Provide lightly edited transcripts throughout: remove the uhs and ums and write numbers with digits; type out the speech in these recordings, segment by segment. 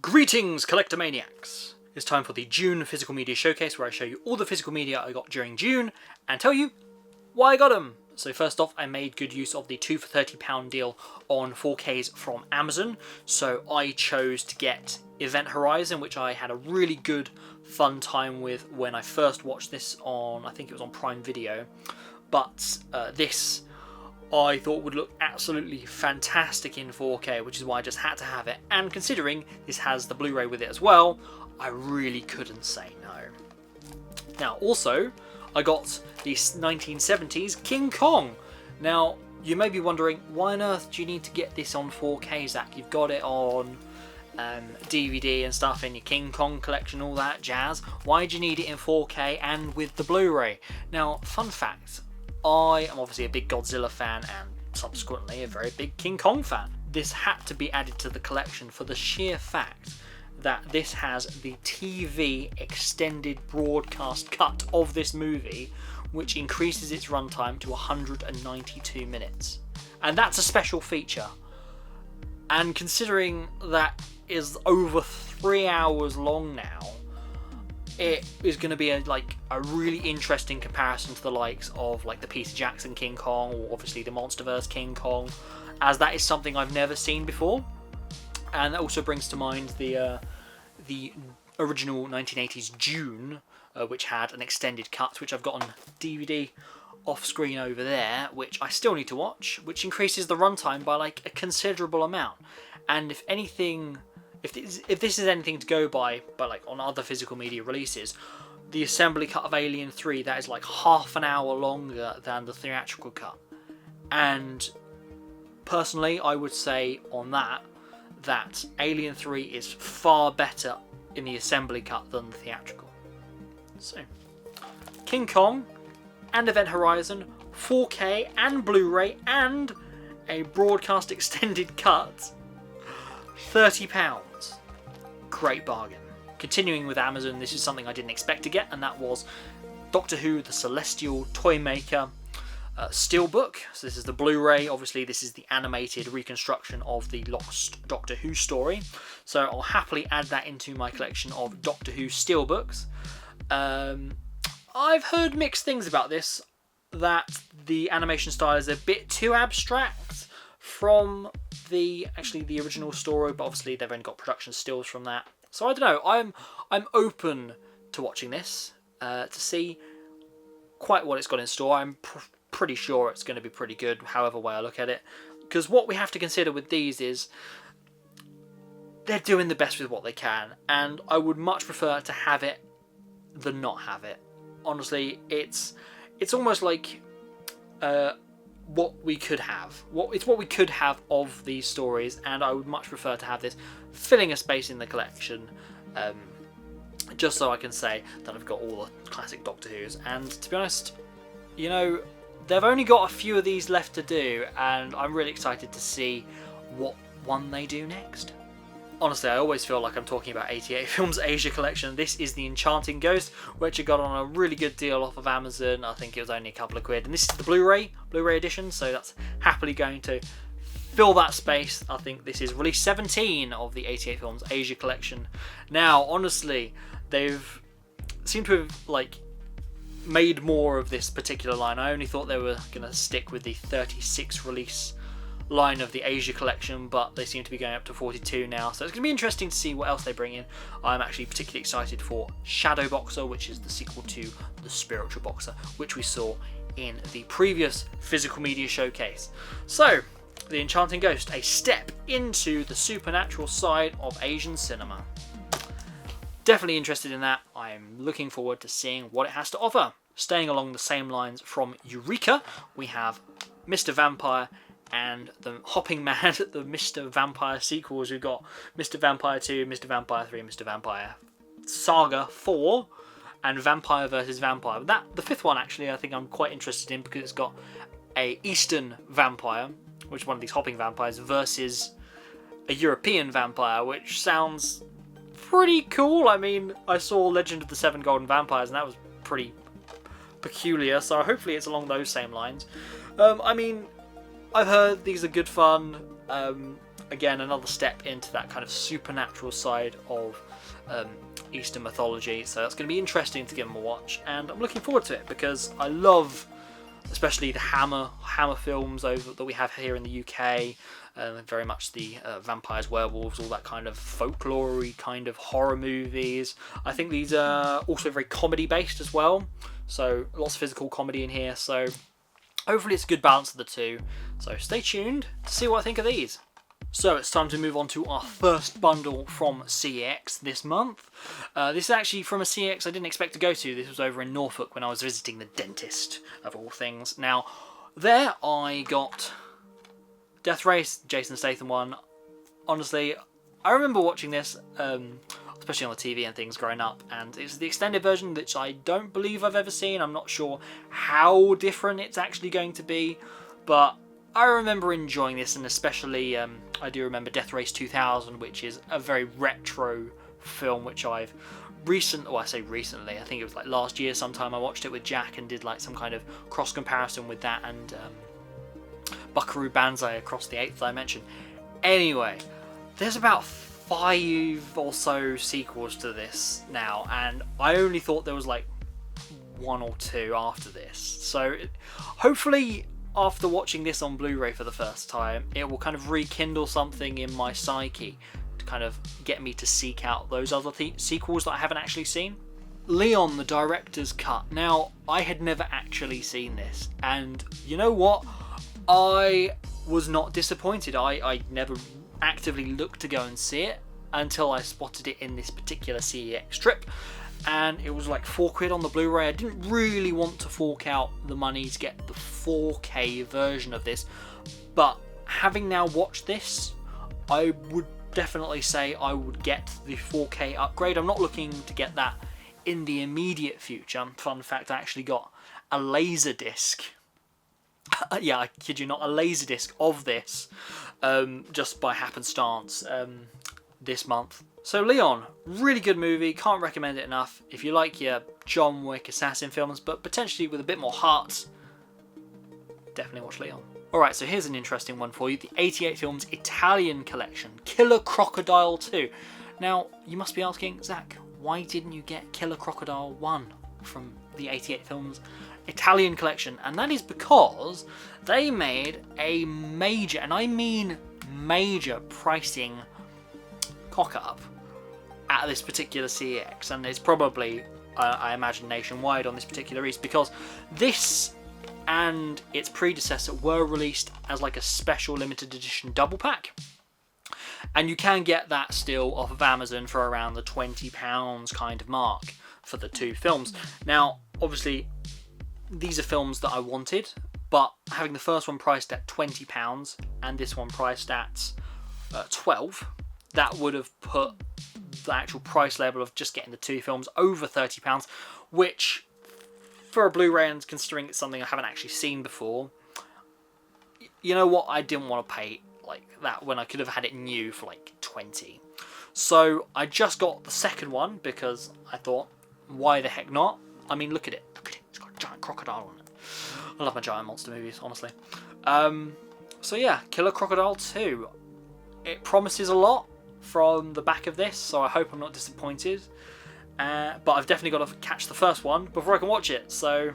Greetings, Collectamaniacs! It's time for the June physical media showcase where I show you all the physical media I got during June and tell you why I got them. So first off, I made good use of the 2 for £30 deal on 4Ks from Amazon. So I chose to get Event Horizon, which I had a really good fun time with when I first watched this on, I think it was on Prime Video. But this I thought would look absolutely fantastic in 4K, which is why I just had to have it. And considering this has the Blu-ray with it as well, I really couldn't say no. Now also, I got the 1970s King Kong. Now, you may be wondering, why on earth do you need to get this on 4K, Zach? You've got it on DVD and stuff in your King Kong collection, all that jazz. Why do you need it in 4K and with the Blu-ray? Now, fun fact, I am obviously a big Godzilla fan and subsequently a very big King Kong fan. This had to be added to the collection for the sheer fact that this has the TV extended broadcast cut of this movie, which increases its runtime to 192 minutes. And that's a special feature. And considering that is over 3 hours long now, it is going to be a really interesting comparison to the likes of like the Peter Jackson King Kong, or obviously the Monsterverse King Kong, as that is something I've never seen before. And that also brings to mind the original 1980s Dune, which had an extended cut, which I've got on DVD off screen over there, which I still need to watch, which increases the runtime by like a considerable amount. And if anything, if this is anything to go by like on other physical media releases, the assembly cut of Alien 3, that is like half an hour longer than the theatrical cut. And personally, I would say on that Alien 3 is far better in the assembly cut than the theatrical. So, King Kong and Event Horizon, 4K and Blu-ray and a broadcast extended cut, £30. Great bargain. Continuing with Amazon, this is something I didn't expect to get, and that was Doctor Who The Celestial Toymaker Steelbook. So this is the Blu-ray. Obviously this is the animated reconstruction of the lost Doctor Who story, so I'll happily add that into my collection of Doctor Who Steelbooks. I've heard mixed things about this, that the animation style is a bit too abstract from the original story, but obviously they've only got production stills from that. So I don't know, I'm open to watching this to see quite what it's got in store. I'm pretty sure it's going to be pretty good, however way I look at it, because what we have to consider with these is they're doing the best with what they can, and I would much prefer to have it than not have it. Honestly, it's almost like what we could have. It's what we could have of these stories, and I would much prefer to have this filling a space in the collection, just so I can say that I've got all the classic Doctor Who's. And to be honest, you know, they've only got a few of these left to do, and I'm really excited to see what one they do next. Honestly, I always feel like I'm talking about 88 Films Asia collection. This is the Enchanting Ghost, which I got on a really good deal off of Amazon. I think it was only a couple of quid. And this is the Blu-ray edition, so that's happily going to fill that space. I think this is release 17 of the 88 Films Asia collection. Now, honestly, they've seemed to have made more of this particular line. I only thought they were going to stick with the 36 release line of the Asia collection, but they seem to be going up to 42 now, so it's going to be interesting to see what else they bring in. I'm actually particularly excited for Shadow Boxer, which is the sequel to The Spiritual Boxer, which we saw in the previous physical media showcase. So, The Enchanting Ghost, a step into the supernatural side of Asian cinema. Definitely interested in that. I'm looking forward to seeing what it has to offer. Staying along the same lines from Eureka, we have Mr. Vampire and the Hopping Mad, the Mr. Vampire sequels. We've got Mr. Vampire 2, Mr. Vampire 3, Mr. Vampire Saga 4, and Vampire vs. Vampire. The fifth one, actually, I think I'm quite interested in, because it's got a Eastern vampire, which is one of these hopping vampires, versus a European vampire, which sounds pretty cool. I mean, I saw Legend of the Seven Golden Vampires, and that was pretty peculiar, so hopefully it's along those same lines. I mean, I've heard these are good fun. again, another step into that kind of supernatural side of Eastern mythology, so that's going to be interesting to give them a watch, and I'm looking forward to it because I love especially the Hammer films that we have here in the UK, very much the vampires, werewolves, all that kind of folklore-y kind of horror movies. I think these are also very comedy based as well, so lots of physical comedy in here, so hopefully it's a good balance of the two. So stay tuned to see what I think of these. So it's time to move on to our first bundle from CEX this month. This is actually from a CEX I didn't expect to go to. This was over in Norfolk when I was visiting the dentist, of all things. Now, there I got Death Race, Jason Statham one. Honestly, I remember watching this, especially on the TV and things growing up, and it's the extended version, which I don't believe I've ever seen. I'm not sure how different it's actually going to be, but I remember enjoying this, and especially I do remember Death Race 2000, which is a very retro film, which I've I say recently, I think it was like last year sometime, I watched it with Jack and did like some kind of cross comparison with that and Buckaroo Banzai Across the Eighth Dimension. Anyway, there's about 5 or so sequels to this now, and I only thought there was like 1 or 2 after this, so hopefully after watching this on Blu-ray for the first time, it will kind of rekindle something in my psyche to kind of get me to seek out those other sequels that I haven't actually seen. Leon, the director's cut. Now, I had never actually seen this, and you know what? I was not disappointed. I never actively looked to go and see it until I spotted it in this particular CEX trip, and it was like £4 on the Blu-ray. I didn't really want to fork out the money to get the 4K version of this, but having now watched this, I would definitely say I would get the 4K upgrade. I'm not looking to get that in the immediate future. Fun fact, I actually got a Laserdisc. Yeah, I kid you not, a Laserdisc of this just by happenstance this month. So Leon, really good movie, can't recommend it enough. If you like your John Wick assassin films, but potentially with a bit more heart, definitely watch Leon. Alright, so here's an interesting one for you. The 88 Films Italian collection, Killer Crocodile 2. Now, you must be asking, Zach, why didn't you get Killer Crocodile 1 from the 88 Films Italian collection? And that is because they made a major, and I mean major, pricing cock-up at this particular CEX, and it's probably, I imagine, nationwide on this particular release, because this and its predecessor were released as like a special limited edition double pack, and you can get that still off of Amazon for around the £20 kind of mark for the 2 films. Now, obviously, these are films that I wanted, but having the first one priced at £20 and this one priced at 12, that would have put the actual price level of just getting the 2 films over £30, which for a Blu-ray, and considering it's something I haven't actually seen before, you know what, I didn't want to pay like that when I could have had it new for like 20. So I just got the second one because I thought, why the heck not? I mean, look at it, it's got a giant crocodile on it. I love my giant monster movies, honestly. So yeah, Killer Crocodile 2. It promises a lot from the back of this, so I hope I'm not disappointed. But I've definitely got to catch the first one before I can watch it, so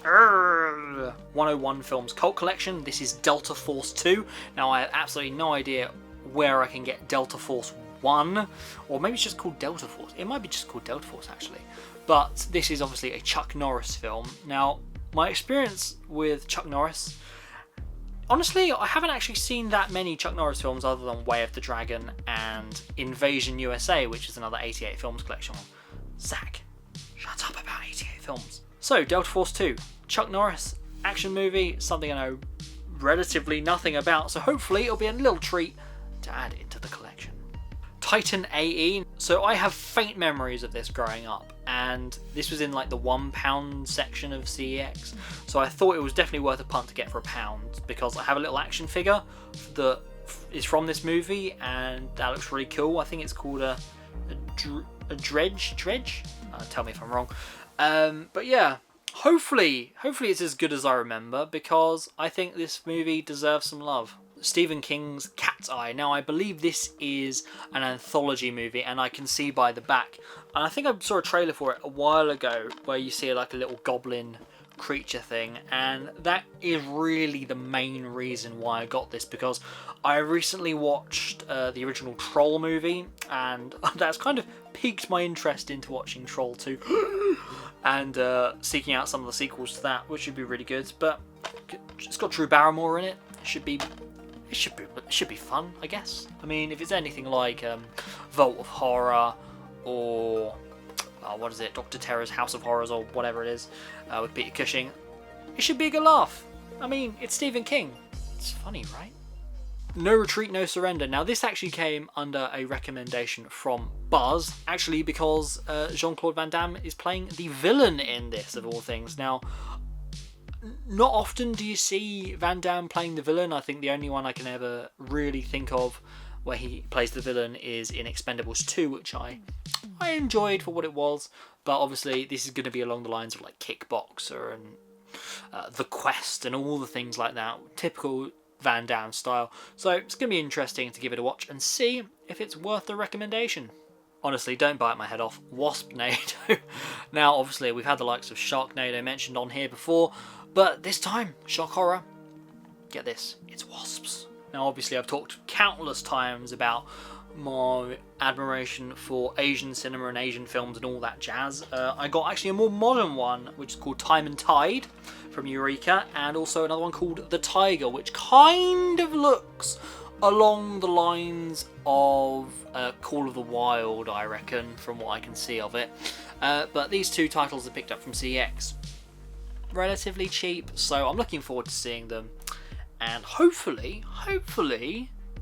101 Films Cult Collection. This is Delta Force 2. Now, I have absolutely no idea where I can get Delta Force 1, or maybe it's just called Delta Force. It might be just called Delta Force, actually. But this is obviously a Chuck Norris film. Now, my experience with Chuck Norris, honestly, I haven't actually seen that many Chuck Norris films other than Way of the Dragon and Invasion USA, which is another 88 Films collection. Zach, shut up about 88 films. So, Delta Force 2, Chuck Norris, action movie, something I know relatively nothing about, so hopefully it'll be a little treat to add into the collection. Titan AE. So I have faint memories of this growing up, and this was in like the £1 section of CEX, so I thought it was definitely worth a punt to get for £1, because I have a little action figure that is from this movie, and that looks really cool. I think it's called a dredge? Tell me if I'm wrong. But yeah, hopefully it's as good as I remember, because I think this movie deserves some love. Stephen King's Cat's Eye. Now, I believe this is an anthology movie, and I can see by the back, and I think I saw a trailer for it a while ago, where you see like a little goblin creature thing, and that is really the main reason why I got this, because I recently watched the original Troll movie, and that's kind of piqued my interest into watching Troll 2 and seeking out some of the sequels to that, which should be really good. But it's got Drew Barrymore in it. It should be fun, I guess. I mean, if it's anything like Vault of Horror or what is it, Dr. Terror's House of Horrors or whatever it is, with Peter Cushing, it should be a good laugh. I mean, it's Stephen King. It's funny, right? No Retreat, No Surrender. Now, this actually came under a recommendation from Buzz, actually, because Jean-Claude Van Damme is playing the villain in this, of all things. Now, not often do you see Van Damme playing the villain. I think the only one I can ever really think of where he plays the villain is in Expendables 2, which I enjoyed for what it was, but obviously this is going to be along the lines of like Kickboxer and The Quest and all the things like that, typical Van Damme style. So it's going to be interesting to give it a watch and see if it's worth the recommendation. Honestly, don't bite my head off. Waspnado. Now, obviously, we've had the likes of Sharknado mentioned on here before, but this time, shock horror, get this, it's wasps. Now, obviously, I've talked countless times about my admiration for Asian cinema and Asian films and all that jazz. I got actually a more modern one, which is called Time and Tide from Eureka, and also another one called The Tiger, which kind of looks along the lines of Call of the Wild, I reckon, from what I can see of it. But these two titles are picked up from CEX. Relatively cheap, so I'm looking forward to seeing them. And hopefully,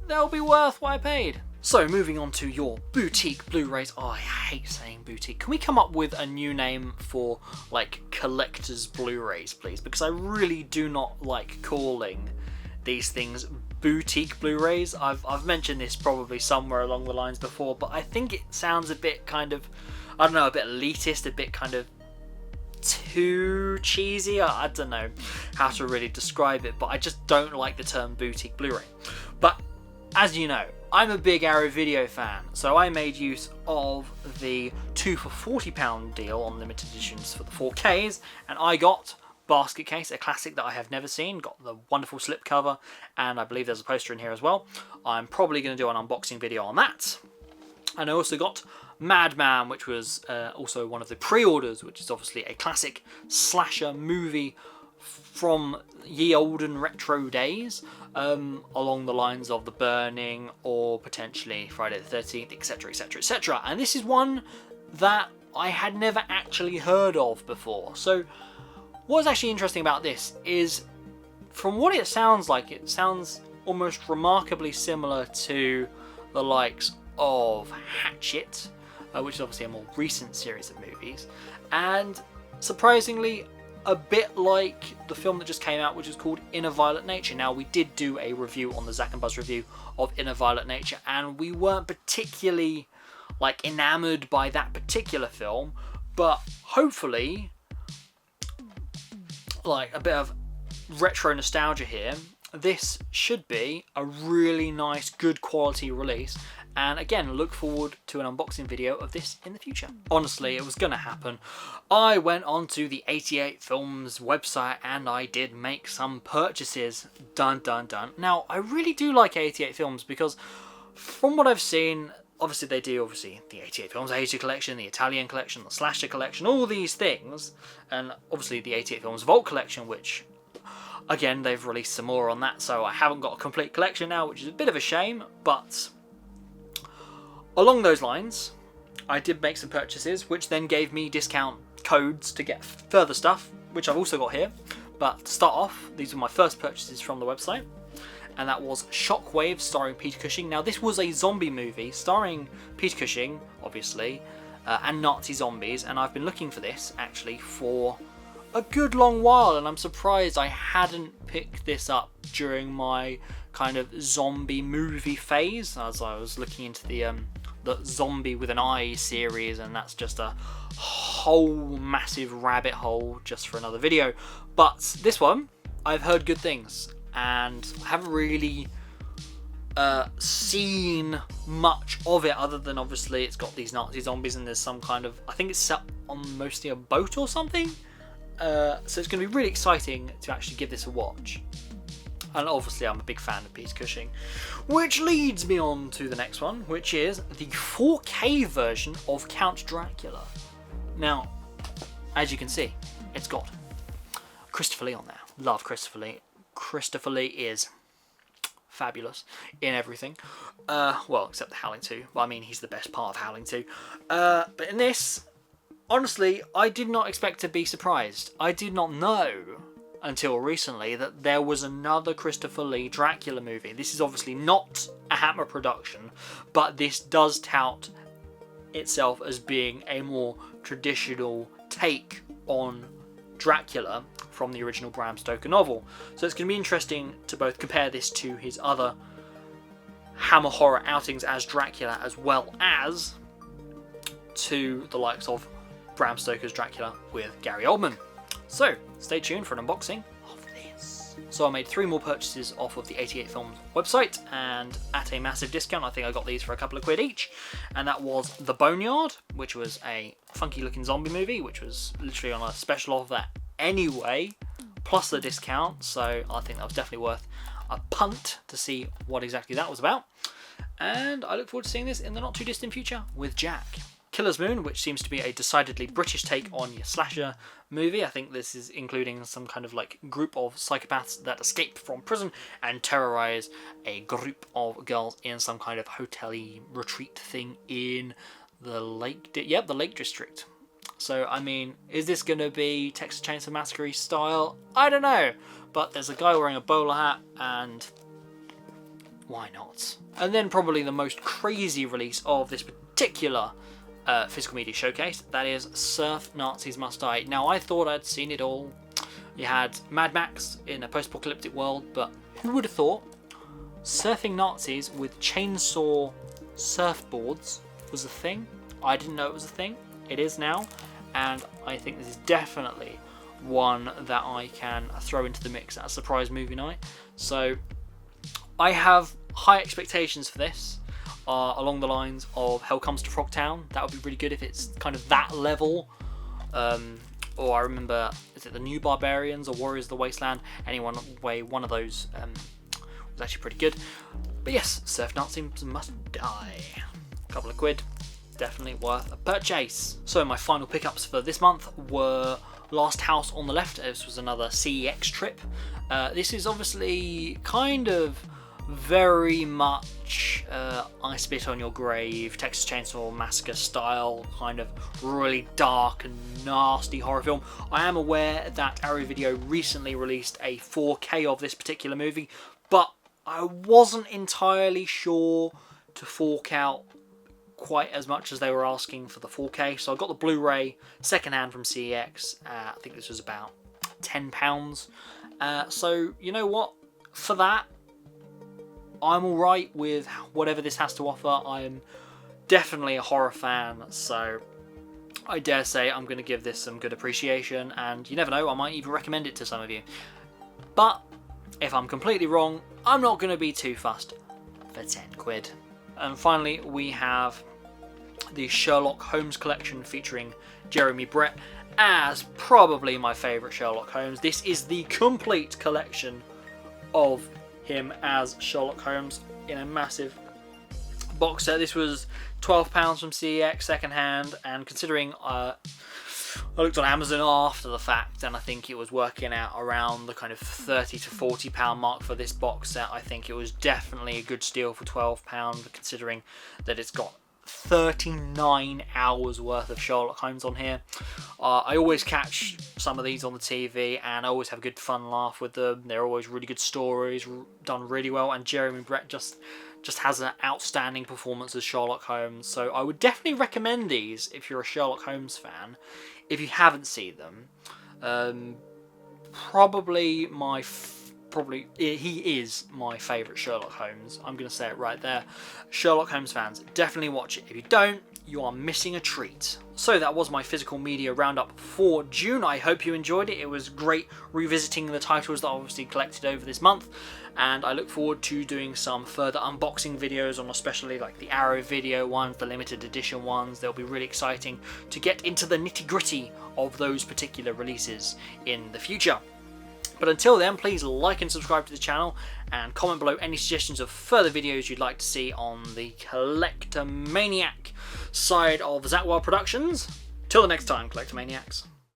they'll be worth what I paid. So, moving on to your boutique Blu-rays. Oh, I hate saying boutique. Can we come up with a new name for, like, collector's Blu-rays, please? Because I really do not like calling these things boutique Blu-rays. I've mentioned this probably somewhere along the lines before, but I think it sounds a bit kind of, I don't know, a bit elitist, a bit kind of too cheesy. I don't know how to really describe it, but I just don't like the term boutique Blu-ray. But as you know, I'm a big Arrow Video fan, so I made use of the 2 for £40 deal on limited editions for the 4Ks, and I got Basket Case, a classic that I have never seen. Got the wonderful slipcover, and I believe there's a poster in here as well. I'm probably going to do an unboxing video on that. And I also got Madman, which was also one of the pre-orders, which is obviously a classic slasher movie from ye olden retro days, along the lines of The Burning or potentially Friday the 13th, etc, etc, etc. And this is one that I had never actually heard of before. So what's actually interesting about this is, from what it sounds like, it sounds almost remarkably similar to the likes of Hatchet, which is obviously a more recent series of movies, and surprisingly a bit like the film that just came out, which is called Inner Violet Nature. Now, we did do a review on the Zak and Buzz review of Inner Violet Nature, and we weren't particularly like enamored by that particular film, but hopefully, like a bit of retro nostalgia here, this should be a really nice, good quality release. And again, look forward to an unboxing video of this in the future. Honestly, it was going to happen. I went onto the 88 Films website and I did make some purchases. Dun dun dun. Now, I really do like 88 Films because from what I've seen, obviously they do the 88 Films Asia collection, the Italian collection, the Slasher collection, all these things. And obviously the 88 Films Vault collection, which again, they've released some more on that. So I haven't got a complete collection now, which is a bit of a shame, but along those lines, I did make some purchases, which then gave me discount codes to get further stuff, which I've also got here. But to start off, these were my first purchases from the website, and that was Shockwave, starring Peter Cushing. Now, this was a zombie movie starring Peter Cushing, obviously, and Nazi zombies, and I've been looking for this, actually, for a good long while, and I'm surprised I hadn't picked this up during my kind of zombie movie phase, as I was looking into the Zombie with an Eye series, and that's just a whole massive rabbit hole just for another video. But this one, I've heard good things, and I haven't really seen much of it, other than obviously it's got these Nazi zombies and there's some kind of, I think it's set on mostly a boat or something. So it's going to be really exciting to actually give this a watch. And obviously I'm a big fan of Peter Cushing. Which leads me on to the next one, which is the 4K version of Count Dracula. Now, as you can see, it's got Christopher Lee on there. Love Christopher Lee. Christopher Lee is fabulous in everything. Well, except the Howling 2. Well, I mean, he's the best part of Howling 2. But in this, honestly, I did not expect to be surprised. I did not know until recently that there was another Christopher Lee Dracula movie. This is obviously not a Hammer production, but this does tout itself as being a more traditional take on Dracula from the original Bram Stoker novel. So it's going to be interesting to both compare this to his other Hammer horror outings as Dracula, as well as to the likes of Bram Stoker's Dracula with Gary Oldman. So stay tuned for an unboxing of this. So I made 3 more purchases off of the 88 Films website, and at a massive discount, I think I got these for a couple of quid each. And that was The Boneyard, which was a funky looking zombie movie, which was literally on a special offer anyway, plus the discount. So I think that was definitely worth a punt to see what exactly that was about. And I look forward to seeing this in the not too distant future with Jack. Killer's Moon, which seems to be a decidedly British take on your slasher movie. I think this is including some kind of like group of psychopaths that escape from prison and terrorize a group of girls in some kind of hotel-y retreat thing in the Lake District. So, I mean, is this going to be Texas Chainsaw Massacre style? I don't know. But there's a guy wearing a bowler hat, and why not? And then probably the most crazy release of this particular physical media showcase, that is Surf Nazis Must Die. Now, I thought I'd seen it all. You had Mad Max in a post-apocalyptic world, but who would have thought surfing Nazis with chainsaw surfboards was a thing? I didn't know it was a thing. It is now, and I think this is definitely one that I can throw into the mix at a surprise movie night. So I have high expectations for this. Along the lines of Hell Comes to Frogtown. That would be really good if it's kind of that level. Or I remember, is it The New Barbarians or Warriors of the Wasteland? Anyway, one of those was actually pretty good. But yes, Surf Nazis Must Die. A couple of quid, definitely worth a purchase. So my final pickups for this month were Last House on the Left. This was another CEX trip. This is obviously kind of very much I Spit on Your Grave, Texas Chainsaw Massacre style, kind of really dark and nasty horror film. I am aware that Arrow Video recently released a 4K of this particular movie, but I wasn't entirely sure to fork out quite as much as they were asking for the 4K, so I got the Blu-ray secondhand from CEX. I think this was about £10. So you know what, for that I'm alright with whatever this has to offer. I'm definitely a horror fan, so I dare say I'm going to give this some good appreciation, and you never know, I might even recommend it to some of you. But if I'm completely wrong, I'm not going to be too fussed for 10 quid. And finally, we have the Sherlock Holmes collection featuring Jeremy Brett as probably my favourite Sherlock Holmes. This is the complete collection of him as Sherlock Holmes in a massive box set. This was £12 from CEX secondhand, and considering I looked on Amazon after the fact, and I think it was working out around the kind of £30 to £40 mark for this box set, I think it was definitely a good steal for £12, considering that it's got 39 hours worth of Sherlock Holmes on here. I always catch some of these on the TV, and I always have a good fun laugh with them. They're always really good stories, done really well, and Jeremy Brett just has an outstanding performance as Sherlock Holmes. So I would definitely recommend these if you're a Sherlock Holmes fan. If you haven't seen them, probably he is my favourite Sherlock Holmes. I'm going to say it right there. Sherlock Holmes fans, definitely watch it. If you don't, you are missing a treat. So that was my physical media roundup for June. I hope you enjoyed it. It was great revisiting the titles that I obviously collected over this month, and I look forward to doing some further unboxing videos on especially like the Arrow video ones, the limited edition ones. They'll be really exciting to get into the nitty-gritty of those particular releases in the future. But until then, please like and subscribe to the channel and comment below any suggestions of further videos you'd like to see on the Collectamaniac side of Zak Wylde Productions. Till the next time, Collectamaniacs.